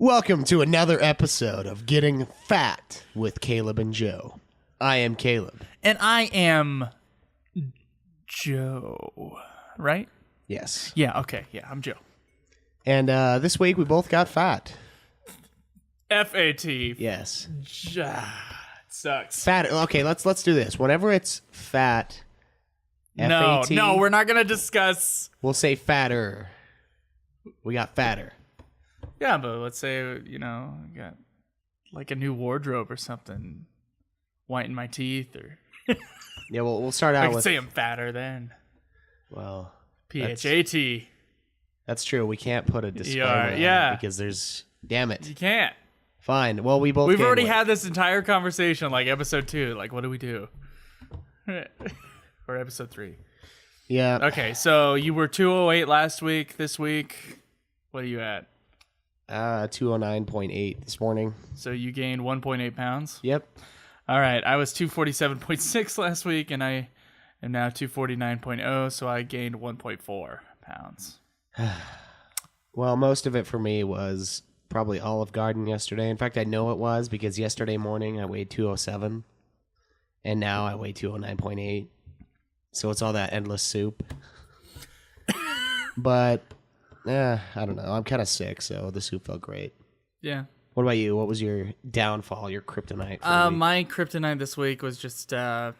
Welcome to another episode of Getting Fat with Caleb and Joe. I am Caleb. And I am Joe, right? Yes. Yeah, okay. Yeah, I'm Joe. And this week we both got fat. F-A-T. Yes. Sucks. Fat. Okay, let's do this. Whenever it's fat, F-A-T, No, we're not going to discuss. we'll say fatter. We got fatter. Yeah, but let's say, you got like a new wardrobe or something. Whiten my teeth or... Yeah, we'll start I out could with... say I'm fatter then. Well... PHAT. That's true. We can't put a disclaimer on it because there's... Damn it. You can't. Fine. Well, we've already had this entire conversation, like episode 2. Like, what do we do? Or episode 3. Yeah. Okay, so you were 208 last week. This week, what are you at? 209.8 this morning. So you gained 1.8 pounds? Yep. All right, I was 247.6 last week, and I am now 249.0, so I gained 1.4 pounds. Well, most of it for me was probably Olive Garden yesterday. In fact, I know it was because yesterday morning I weighed 207, and now I weigh 209.8. So it's all that endless soup. But, I don't know. I'm kind of sick, so the soup felt great. Yeah. What about you? What was your downfall, your kryptonite? For the week? My kryptonite this week was just, I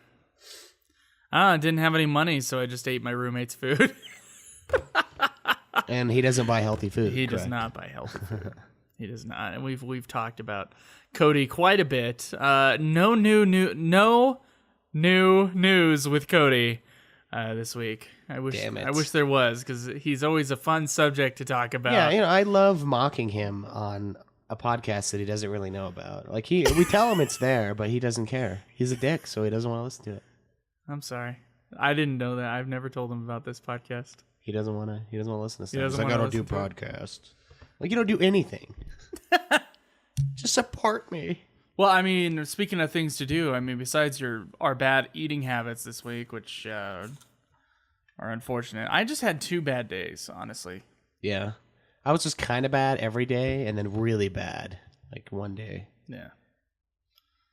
didn't have any money, so I just ate my roommate's food. And he doesn't buy healthy food. He does not buy healthy food. He does not. And we've talked about Cody quite a bit. No new news with Cody this week. I wish there was, because he's always a fun subject to talk about. Yeah, I love mocking him on a podcast that he doesn't really know about. Like we tell him it's there, but he doesn't care. He's a dick, so he doesn't want to listen to it. I'm sorry. I didn't know that. I've never told him about this podcast. He doesn't want to listen to stuff. He's like, I don't do podcasts. Like, you don't do anything. Just support me. Well, I mean, speaking of things to do, I mean, besides our bad eating habits this week, which are unfortunate, I just had 2 bad days, honestly. Yeah. I was just kind of bad every day and then really bad, like one day. Yeah.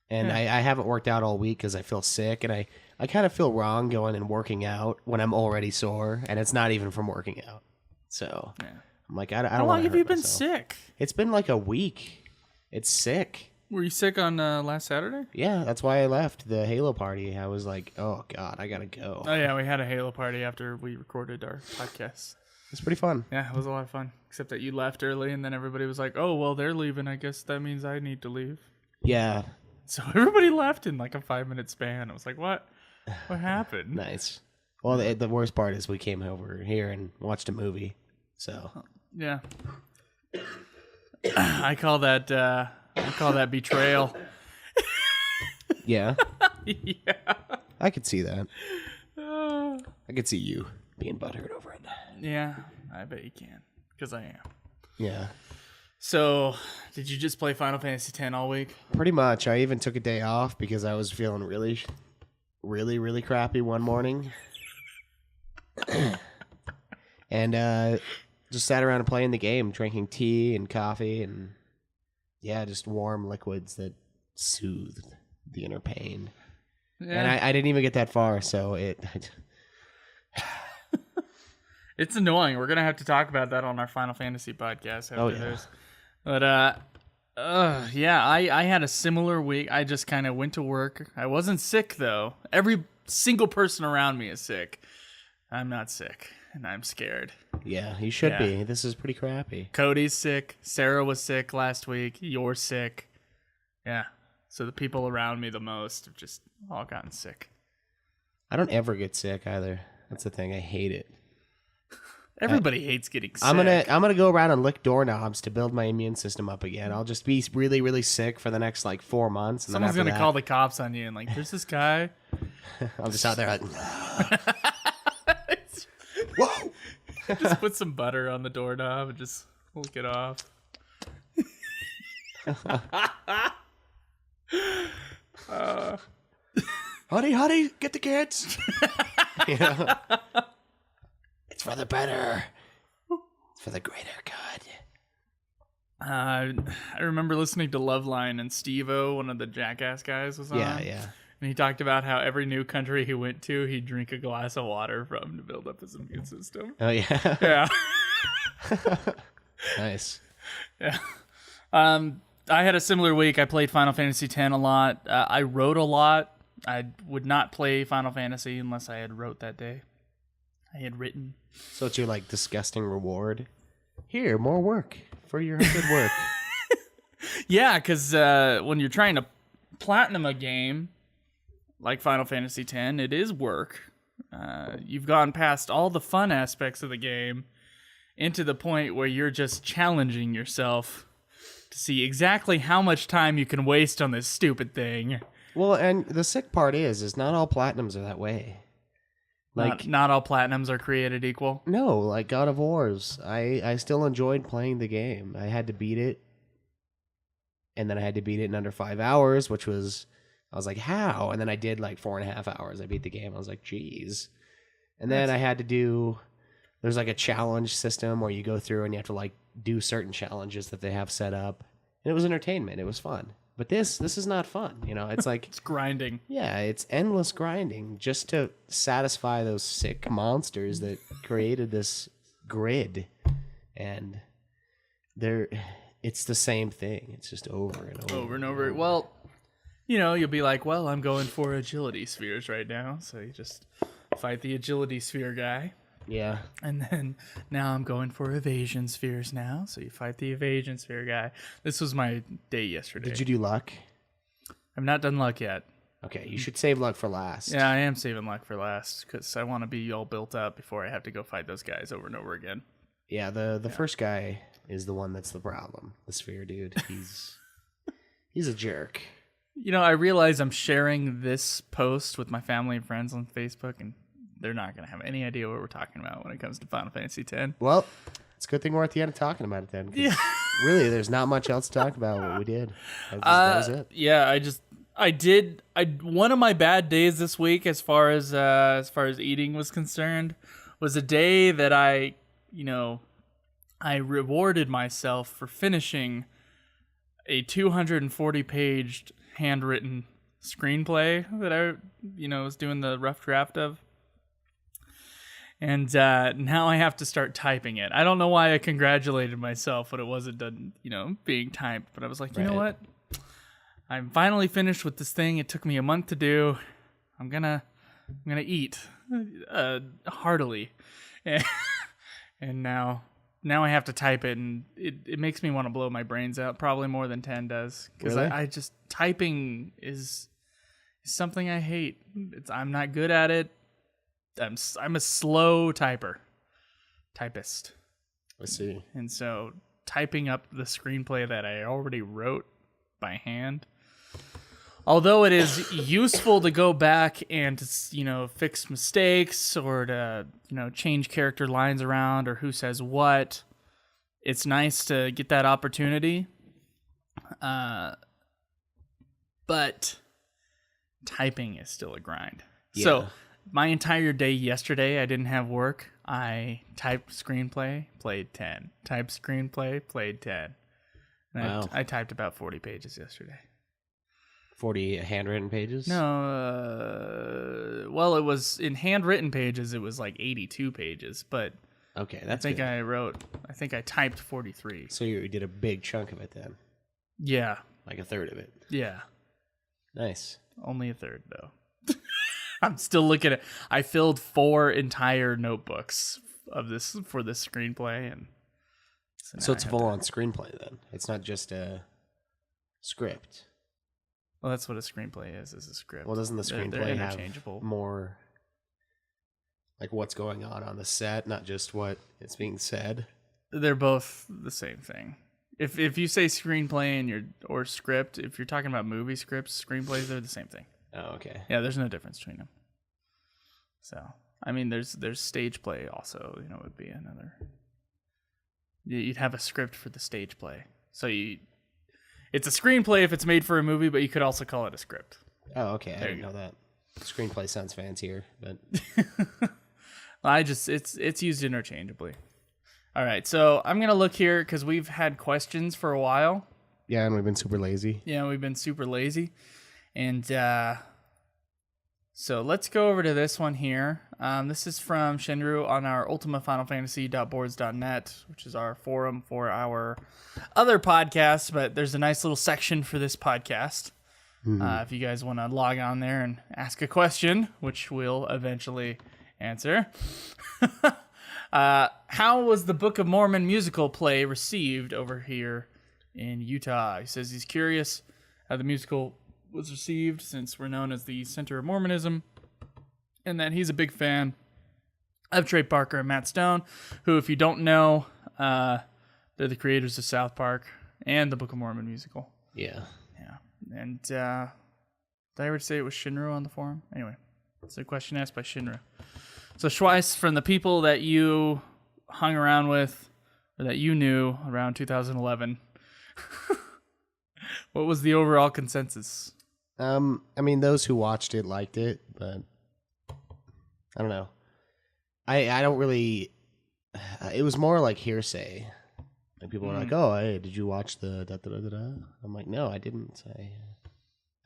And I haven't worked out all week because I feel sick, and I kind of feel wrong going and working out when I'm already sore, and it's not even from working out. So I'm like, I don't want to. How long have you been myself. sick? It's been like a week. It's sick. Were you sick on last Saturday? Yeah, that's why I left the Halo party. I was like, oh, God, I got to go. Oh, yeah, we had a Halo party after we recorded our podcast. It's pretty fun. Yeah, it was a lot of fun, except that you left early, and then everybody was like, oh, well, they're leaving. I guess that means I need to leave. Yeah. So everybody left in like a 5-minute span. I was like, what? What happened? Nice. Well, the worst part is we came over here and watched a movie. So. Yeah. I call that betrayal. Yeah. Yeah. I could see that. I could see you being butthurt over it. Yeah, I bet you can, because I am. Yeah. So, did you just play Final Fantasy X all week? Pretty much. I even took a day off because I was feeling really, really, really crappy one morning. And just sat around and playing the game, drinking tea and coffee and, just warm liquids that soothed the inner pain. Yeah. And I didn't even get that far, so It's annoying. We're going to have to talk about that on our Final Fantasy podcast after this. But, I had a similar week. I just kind of went to work. I wasn't sick, though. Every single person around me is sick. I'm not sick, and I'm scared. Yeah, you should be. This is pretty crappy. Cody's sick. Sarah was sick last week. You're sick. Yeah. So the people around me the most have just all gotten sick. I don't ever get sick either. That's the thing. I hate it. Everybody hates getting sick. I'm gonna go around and lick doorknobs to build my immune system up again. I'll just be really, really sick for the next 4 months. And someone's gonna call the cops on you and there's this guy. I'm just out there like, whoa! Just put some butter on the doorknob and just lick it off. Honey, get the kids. It's for the better. It's for the greater good. I remember listening to Loveline and Steve-O, one of the Jackass guys, was on. Yeah. And he talked about how every new country he went to, he'd drink a glass of water from to build up his immune system. Oh, yeah. Yeah. Nice. Yeah. I had a similar week. I played Final Fantasy X a lot. I wrote a lot. I would not play Final Fantasy unless I had wrote that day. I had written. So it's your, like, disgusting reward? Here, more work for your good work. Yeah, because when you're trying to platinum a game like Final Fantasy X, it is work. You've gone past all the fun aspects of the game into the point where you're just challenging yourself to see exactly how much time you can waste on this stupid thing. Well, and the sick part is not all platinums are that way. Like, not all platinums are created equal. no, like God of Wars. I still enjoyed playing the game. I had to beat it. And then I had to beat it in under 5 hours, which was, I was like, how? And then I did like 4.5 hours. I beat the game. I was like, geez. And then I had to do, there's like a challenge system where you go through and you have to like do certain challenges that they have set up. And it was entertainment. It was fun. But this is not fun. You know, it's like, It's grinding. yeah, it's endless grinding just to satisfy those sick monsters that created this grid. And it's the same thing. It's just over and over. Over and over. Well, you know, you'll be like, well, I'm going for agility spheres right now. So you just fight the agility sphere guy. Yeah. And then now I'm going for evasion spheres now. So you fight the evasion sphere guy. This was my day yesterday. Did you do luck? I've not done luck yet. Okay, you should save luck for last. Yeah, I am saving luck for last because I want to be all built up before I have to go fight those guys over and over again. Yeah, the first guy is the one that's the problem. The sphere dude. He's a jerk. You know, I realize I'm sharing this post with my family and friends on Facebook, and they're not going to have any idea what we're talking about when it comes to Final Fantasy X. Well, it's a good thing we're at the end of talking about it then. Yeah. Really, there's not much else to talk about what we did. That was it. Yeah, one of my bad days this week as far as eating was concerned was a day that I rewarded myself for finishing a 240-page handwritten screenplay that I was doing the rough draft of. And now I have to start typing it. I don't know why I congratulated myself when it wasn't done, being typed. But I was like, you know what? I'm finally finished with this thing. It took me a month to do. I'm gonna eat heartily, and now I have to type it, and it makes me want to blow my brains out, probably more than 10 does. Because Really? I just typing is something I hate. I'm not good at it. I'm a slow typist. I see. And so typing up the screenplay that I already wrote by hand, although it is useful to go back and fix mistakes or to change character lines around or who says what, it's nice to get that opportunity. But typing is still a grind. Yeah. So my entire day yesterday, I didn't have work. I typed screenplay, played 10. Typed screenplay, played 10. And Wow. I typed about 40 pages yesterday. 40 handwritten pages? No, well, it was in handwritten pages. It was like 82 pages, but Okay, that's I think good. I think I typed 43. So you did a big chunk of it then. Yeah, Like a third of it. yeah, Nice. only a third though. I'm still looking at. I filled 4 entire notebooks of this for this screenplay, and So now it's I a have full-on screenplay then. It's not just a script. Well, that's what a screenplay is a script. Well, doesn't the They're screenplay have interchangeable. more like what's going on the set, not just what is being said? They're both the same thing. If you say screenplay or script, if you're talking about movie scripts, screenplays, they're the same thing. Oh, okay. Yeah, there's no difference between them. So, I mean, there's stage play also, would be another. You'd have a script for the stage play. So it's a screenplay if it's made for a movie, but you could also call it a script. Oh, okay. I There didn't you know that. Screenplay sounds fancier, but It's used interchangeably. All right, so I'm going to look here because we've had questions for a while. Yeah, and we've been super lazy. Yeah, we've been super lazy. And so let's go over to this one here. This is from Shenru on our ultimatefinalfantasy.boards.net, which is our forum for our other podcasts, but there's a nice little section for this podcast. If you guys want to log on there and ask a question, which we'll eventually answer. How was the Book of Mormon musical play received over here in Utah? He says he's curious how the musical was received since we're known as the center of Mormonism, and that he's a big fan of Trey Parker and Matt Stone, who, if you don't know, they're the creators of South Park and the Book of Mormon musical. Yeah. And did I ever say it was Shinru on the forum? Anyway, it's a question asked by Shinru. So Schweiss, from the people that you hung around with, or that you knew around 2011, what was the overall consensus? I mean, those who watched it liked it, but I don't know. I don't really. It was more like hearsay. Like people are like, "Oh, hey, did you watch the da da da da?" I'm like, "No, I didn't. I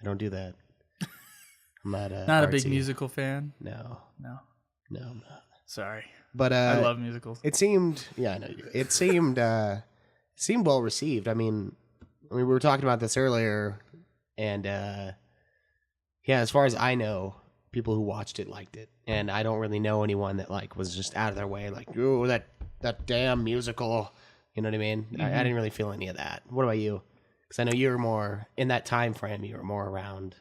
don't do that. I'm not not a big musical fan. No, I'm not. Sorry, but I love musicals. It seemed, yeah, I know you. It seemed well received. I mean, we were talking about this earlier, and yeah, as far as I know, people who watched it liked it, and I don't really know anyone that like was just out of their way, like, "Oh, that damn musical." You know what I mean? I didn't really feel any of that. What about you? Because I know you were more in that time frame. You were more around.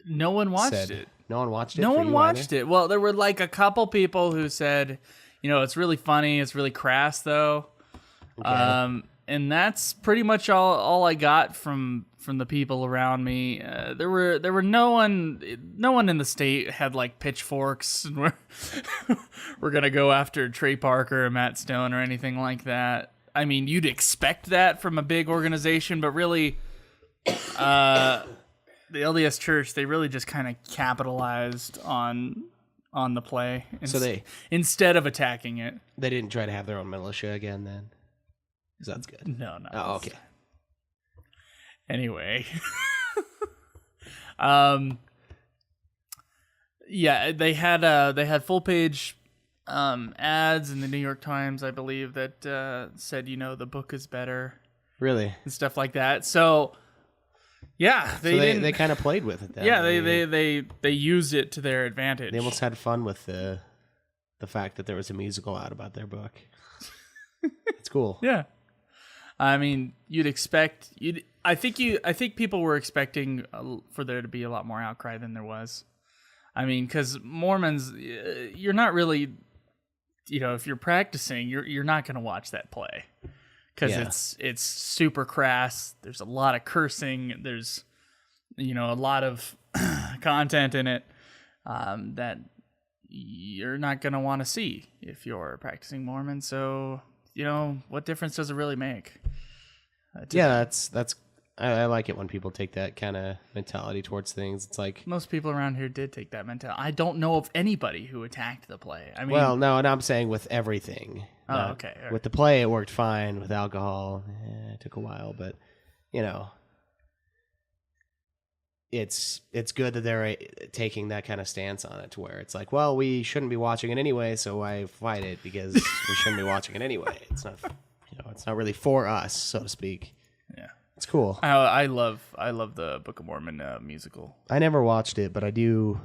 No one watched it. No one watched it. No one watched it. Well, there were like a couple people who said, it's really funny. It's really crass, though. Okay. And that's pretty much all I got from the people around me. There were no one in the state had like pitchforks and we're gonna go after Trey Parker or Matt Stone or anything like that. I mean, you'd expect that from a big organization, but really, the LDS Church, they really just kind of capitalized on the play. Instead of attacking it, they didn't try to have their own militia again then. Because that's good. No. Oh, okay. Anyway. Yeah, they had full page ads in the New York Times, I believe, that said, the book is better. Really? And stuff like that. So, yeah, they kind of played with it then. Yeah, they used it to their advantage. They almost had fun with the fact that there was a musical out about their book. It's cool. Yeah. I mean, I think people were expecting for there to be a lot more outcry than there was. I mean, because Mormons, you're not really, if you're practicing, you're not going to watch that play because it's super crass. There's a lot of cursing. There's, a lot of content in it that you're not going to want to see if you're practicing Mormon. So, what difference does it really make? Yeah, that's. I like it when people take that kind of mentality towards things. It's like most people around here did take that mentality. I don't know of anybody who attacked the play. I mean, well, no, and I'm saying with everything. Oh, okay. Right. With the play, it worked fine. With alcohol, it took a while, but it's good that they're taking that kind of stance on it, to where it's like, well, we shouldn't be watching it anyway, so I fight it because we shouldn't be watching it anyway. It's not, it's not really for us, so to speak. Yeah. It's cool. I love the Book of Mormon musical. I never watched it, but I do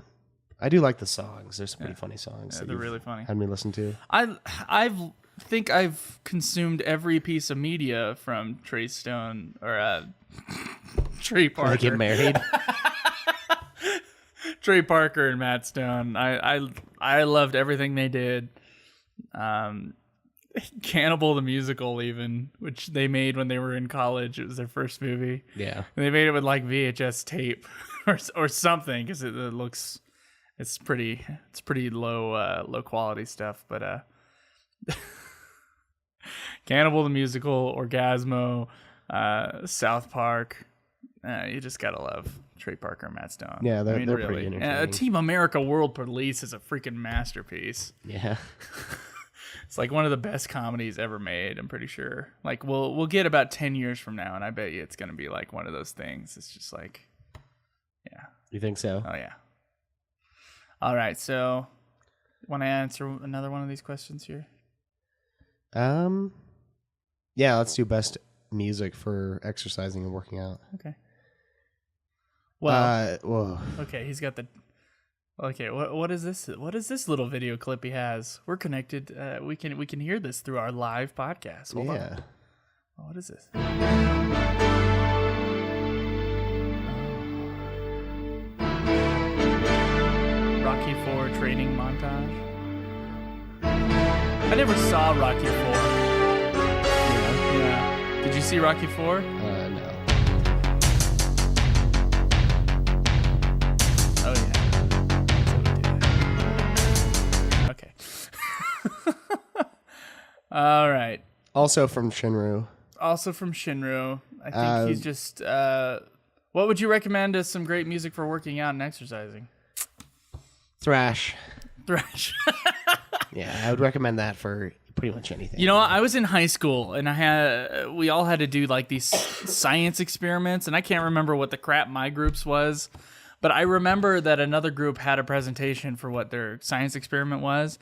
like the songs. There's some pretty funny songs. Yeah, they're really funny. Had me listen to. I think I've consumed every piece of media from Trey Stone or Trey Parker. They get married. Trey Parker and Matt Stone. I loved everything they did. Cannibal the Musical, even, which they made when they were in college. It was their first movie. Yeah, and they made it with like VHS tape or something, because it's pretty low quality stuff. But Cannibal the Musical, Orgasmo, South Park. You just gotta love Trey Parker and Matt Stone. Yeah, they're really pretty entertaining. Team America World Police is a freaking masterpiece. Yeah. It's like one of the best comedies ever made, I'm pretty sure. Like we'll get about 10 years from now, and I bet you it's gonna be like one of those things. It's just like, yeah. You think so? Oh yeah. All right, so want to answer another one of these questions here? Yeah, let's do best music for exercising and working out. Okay. Well, whoa. Okay, he's got the. Okay, what is this? What is this little video clip he has? We're connected. We can hear this through our live podcast. Hold on. Oh, what is this? Rocky IV training montage. I never saw Rocky IV. Yeah. Did you see Rocky IV? No. Oh yeah. Okay. All right. Also from Shinru. I think he's just. What would you recommend as some great music for working out and exercising? Thrash. Yeah, I would recommend that for pretty much anything. You know, I was in high school and we all had to do like these science experiments, and I can't remember what the crap my group's was, but I remember that another group had a presentation for what their science experiment was,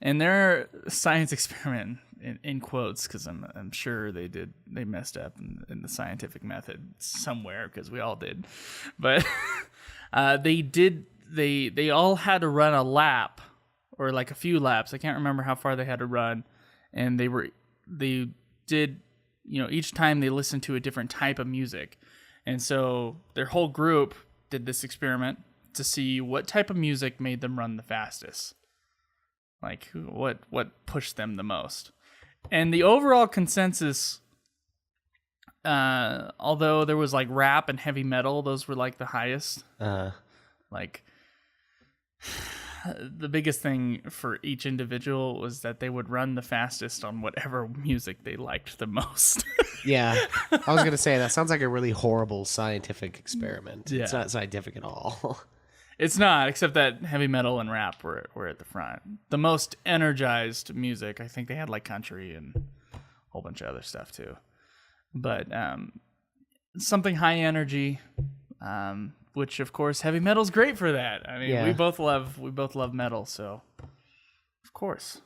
and their science experiment, in quotes, because I'm sure they messed up in the scientific method somewhere, because we all did, but they all had to run a lap, or like a few laps. I can't remember how far they had to run, and they did, each time they listened to a different type of music, and so their whole group did this experiment to see what type of music made them run the fastest, like what pushed them the most. And the overall consensus, although there was like rap and heavy metal, those were like the highest. Like the biggest thing for each individual was that they would run the fastest on whatever music they liked the most. Yeah, I was gonna say that sounds like a really horrible scientific experiment. Yeah. It's not scientific at all. It's not, except that heavy metal and rap were at the front. The most energized music, I think they had like country and a whole bunch of other stuff too. But something high energy, which of course heavy metal's great for that. I mean, we both love metal, so of course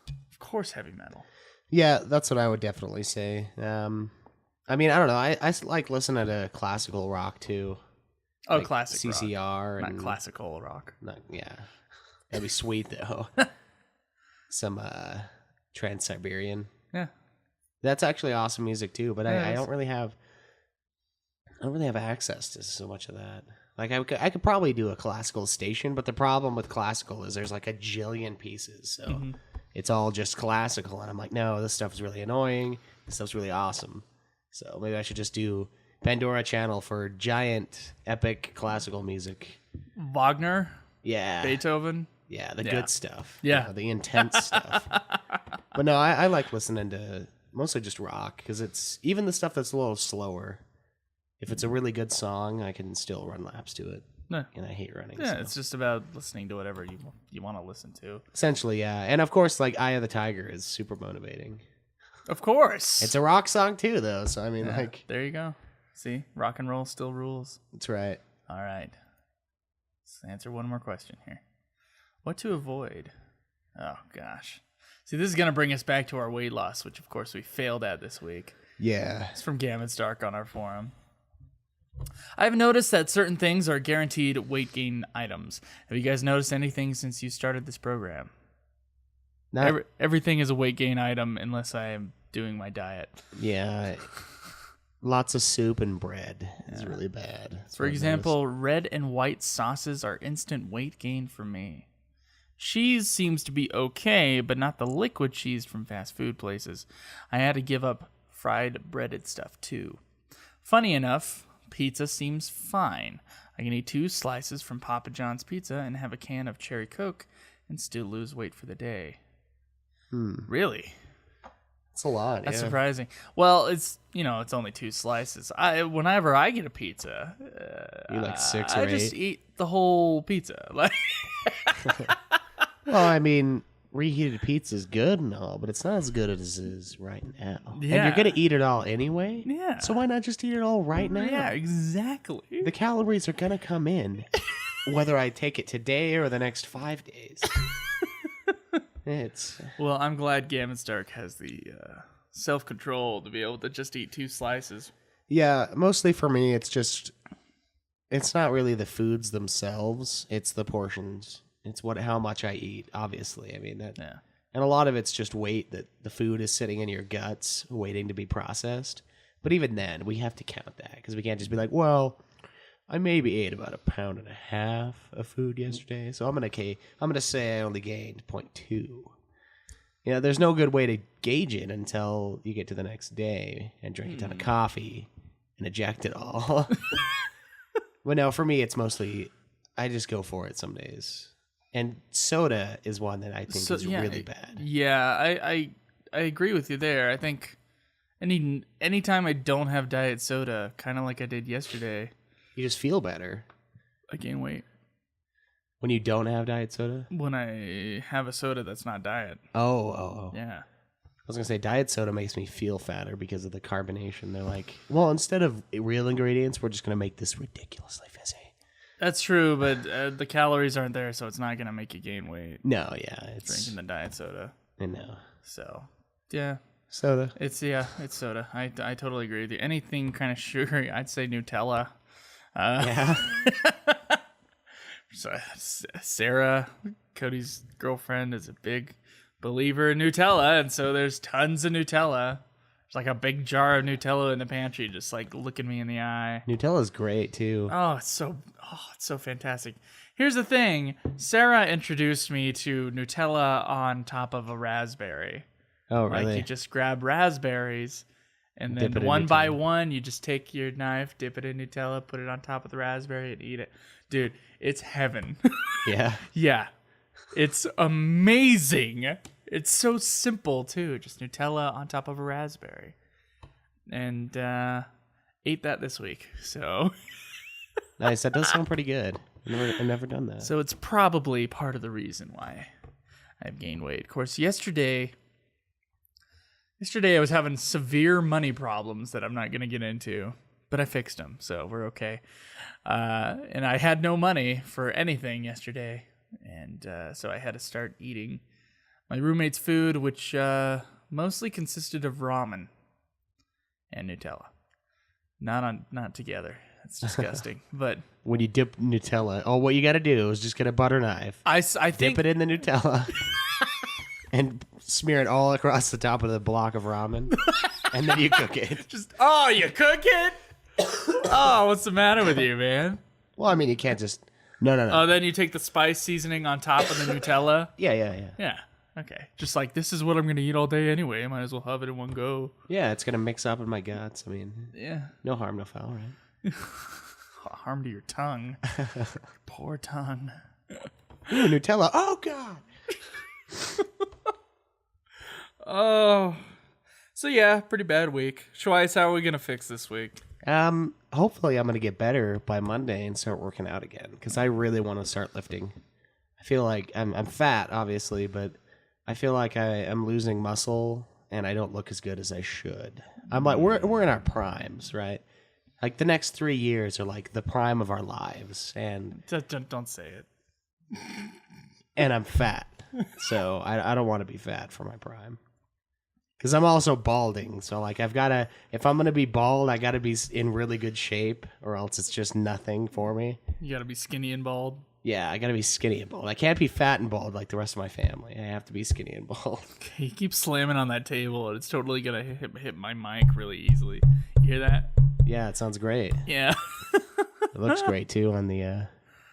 heavy metal. Yeah, that's what I would definitely say. I mean, I don't know. I like listening to classical rock too. Oh, like classic CCR rock. and Not classical rock. Yeah, that'd be sweet though. Some Trans-Siberian. Yeah, that's actually awesome music too. But Yeah, I don't really have access to so much of that. Like I could probably do a classical station, but the problem with classical is there's like a jillion pieces, so it's all just classical, and I'm like, no, this stuff is really annoying. This stuff's really awesome. So maybe I should just do Pandora channel for giant epic classical music. Wagner. Yeah. Beethoven. Yeah, the good stuff. Yeah. The intense stuff. But no, I like listening to mostly just rock, because it's even the stuff that's a little slower. If it's a really good song, I can still run laps to it. Yeah. And I hate running. Yeah, so. it's just about listening to whatever you want to listen to. Essentially, yeah. And of course, like Eye of the Tiger is super motivating. Of course. It's a rock song too, though. So I mean, like, there you go. See, rock and roll still rules. That's right. All right. Let's answer one more question here. What to avoid? Oh gosh. See, this is gonna bring us back to our weight loss, which of course we failed at this week. Yeah. It's from Gavin Stark on our forum. I've noticed that certain things are guaranteed weight gain items. Have you guys noticed anything since you started this program? Everything is a weight gain item unless I am doing my diet. Yeah. Lots of soup and bread is really bad. For example, red and white sauces are instant weight gain for me. Cheese seems to be okay, but not the liquid cheese from fast food places. I had to give up fried breaded stuff too. Funny enough, pizza seems fine. I can eat 2 slices from Papa John's Pizza and have a can of cherry Coke and still lose weight for the day. Really? That's a lot. That's surprising. Well, it's only 2 slices. Whenever I get a pizza, you like 6 or 8? I just eat the whole pizza. Like, well, I mean, reheated pizza is good and all, but it's not as good as it is right now. Yeah. And you're going to eat it all anyway? Yeah. So why not just eat it all right now? Yeah, exactly. The calories are going to come in, whether I take it today or the next 5 days. Well, I'm glad Gammon Stark has the self-control to be able to just eat 2 slices. Yeah, mostly for me, it's not really the foods themselves, it's the portions. It's how much I eat, obviously. I mean, Yeah. And a lot of it's just weight that the food is sitting in your guts waiting to be processed. But even then, we have to count that because we can't just be like, well, I maybe ate about 1.5 pounds of food yesterday, so I'm gonna say I only gained 0.2. There's no good way to gauge it until you get to the next day and drink a ton of coffee and eject it all. But no, for me, it's mostly I just go for it some days. And soda is one that I think is really bad. Yeah, I agree with you there. I think anytime I don't have diet soda, kind of like I did yesterday, you just feel better. I gain weight. When you don't have diet soda? When I have a soda that's not diet. Oh. Yeah. I was going to say diet soda makes me feel fatter because of the carbonation. They're like, well, instead of real ingredients, we're just going to make this ridiculously fizzy. That's true, but the calories aren't there, so it's not going to make you gain weight. No, yeah. It's drinking the diet soda. I know. So, yeah. Soda. It's soda. I totally agree with you. Anything kind of sugary, I'd say Nutella. Yeah. So Sarah, Cody's girlfriend, is a big believer in Nutella, and so there's tons of Nutella. There's like a big jar of Nutella in the pantry, just like looking me in the eye. Nutella's great too. Oh, it's so fantastic. Here's the thing: Sarah introduced me to Nutella on top of a raspberry. Oh, really? Like you just grab raspberries, and then Dip it in one by Nutella. one, you just take your knife, dip it in Nutella, put it on top of the raspberry, and eat it. Dude, it's heaven. Yeah. Yeah. It's amazing. It's so simple, too. Just Nutella on top of a raspberry. And ate that this week. So Nice. That does sound pretty good. I've never done that. So it's probably part of the reason why I've gained weight. Of course, yesterday I was having severe money problems that I'm not going to get into, but I fixed them, so we're okay. And I had no money for anything yesterday, and so I had to start eating my roommate's food, which mostly consisted of ramen and Nutella. Not together. It's disgusting. But when you dip Nutella, what you got to do is just get a butter knife, I think dip it in the Nutella, and smear it all across the top of the block of ramen, and then you cook it. You cook it? Oh, what's the matter with you, man? Well, I mean, you can't just... No. Oh, then you take the spice seasoning on top of the Nutella? Yeah. Yeah, okay. Just like, this is what I'm going to eat all day anyway. I might as well have it in one go. Yeah, it's going to mix up in my guts. I mean, Yeah. no harm, no foul, right? Harm to your tongue. Your poor tongue. Ooh, Nutella. Oh, God. Oh. So, yeah, pretty bad week. Schweiss, how are we going to fix this week? Hopefully I'm going to get better by Monday and start working out again because I really want to start lifting. I feel like I'm fat, obviously, but I feel like I'm losing muscle and I don't look as good as I should. I'm like, we're in our primes, right? Like the next 3 years are like the prime of our lives, and Don't say it. and I'm fat, so I don't want to be fat for my prime. Because I'm also balding, so like if I'm gonna be bald, I gotta be in really good shape, or else it's just nothing for me. You got to be skinny and bald. Yeah, I gotta be skinny and bald. I can't be fat and bald like the rest of my family. I have to be skinny and bald. You keep slamming on that table, and it's totally gonna hit my mic really easily. You hear that? Yeah, it sounds great. Yeah. It looks great too on the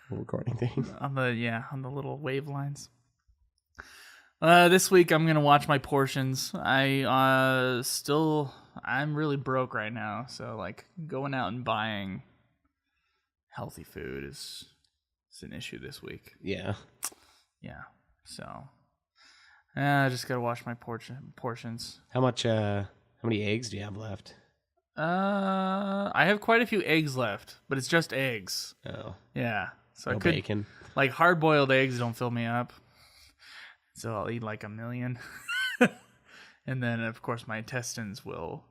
recording thing. on the little wave lines. This week I'm gonna watch my portions. I'm really broke right now, so like going out and buying healthy food is an issue this week. Yeah. Yeah. So I just gotta watch my portions. How many eggs do you have left? I have quite a few eggs left, but it's just eggs. Oh. Yeah. So No bacon. like hard-boiled eggs don't fill me up. So I'll eat like 1 million. And then, of course, my intestines will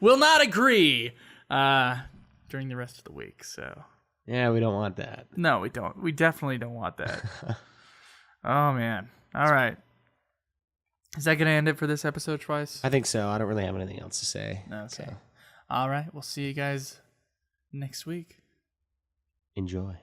not agree during the rest of the week. So Yeah, we don't want that. no, we don't. We definitely don't want that. Oh, man. All right. Is that going to end it for this episode, Twice? I think so. I don't really have anything else to say. Okay. So All right. We'll see you guys next week. enjoy.